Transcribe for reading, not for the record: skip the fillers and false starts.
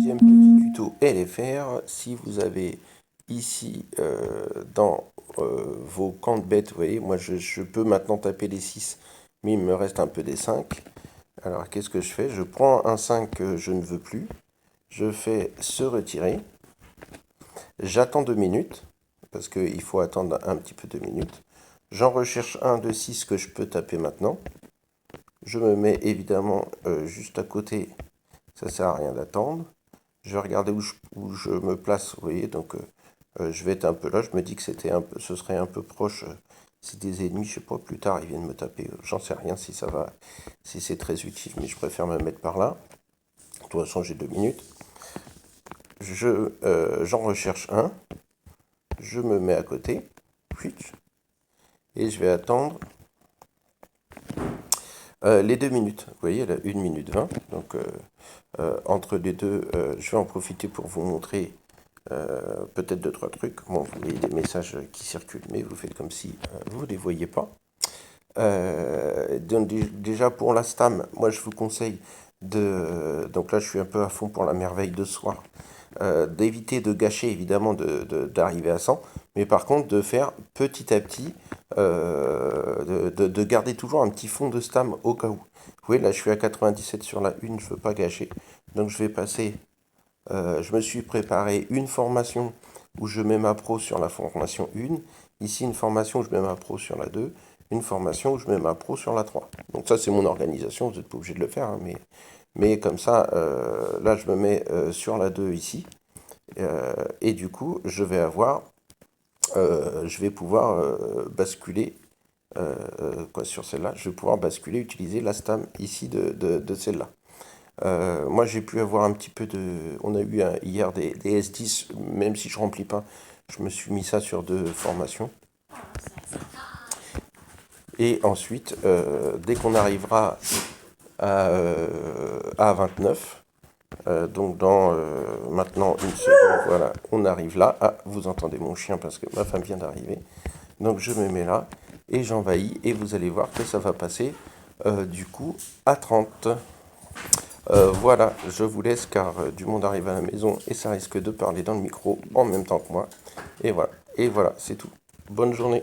deuxième petit tuto LFR. Si vous avez ici dans vos camps de bêtes, vous voyez, moi je peux maintenant taper les 6, mais il me reste un peu des 5. Alors qu'est-ce que je fais? Je prends un 5 que je ne veux plus, je fais se retirer, j'attends 2 minutes, parce qu'il faut attendre un petit peu 2 minutes. J'en recherche un de 6 que je peux taper maintenant. Je me mets évidemment juste à côté, ça sert à rien d'attendre. Je vais regarder où je me place, vous voyez, donc je vais être un peu là, je me dis que ce serait un peu proche, si des ennemis, je sais pas, plus tard ils viennent me taper, j'en sais rien si ça va, si c'est très utile, mais je préfère me mettre par là. De toute façon j'ai 2 minutes. J'en recherche un, je me mets à côté, et je vais attendre les 2 minutes. Vous voyez, là, 1 minute 20, donc entre les deux, je vais en profiter pour vous montrer peut-être 2-3 trucs. Bon, vous voyez des messages qui circulent, mais vous faites comme si vous ne les voyez pas. Donc déjà pour la stam, moi je vous conseille donc là je suis un peu à fond pour la merveille de soir, d'éviter de gâcher évidemment d'arriver à 100, mais par contre de faire petit à petit, de garder toujours un petit fond de stam au cas où. Vous voyez là je suis à 97 sur la 1, je ne veux pas gâcher, donc je vais passer, je me suis préparé une formation où je mets ma pro sur la formation 1, ici une formation où je mets ma pro sur la 2, une formation où je mets ma pro sur la 3. Donc ça c'est mon organisation, vous n'êtes pas obligé de le faire, hein, mais comme ça, là je me mets sur la 2 ici, et du coup je vais pouvoir basculer, sur celle-là, je vais pouvoir basculer, utiliser la stam ici de celle-là. Moi j'ai pu avoir un petit peu on a eu hier des S10, même si je remplis pas, je me suis mis ça sur 2 formations. Et ensuite, dès qu'on arrivera à 29, donc dans maintenant une seconde, voilà, on arrive là. Ah, vous entendez mon chien parce que ma femme vient d'arriver. Donc je me mets là et j'envahis et vous allez voir que ça va passer du coup à 30. Voilà, je vous laisse car du monde arrive à la maison et ça risque de parler dans le micro en même temps que moi. Et voilà, c'est tout. Bonne journée.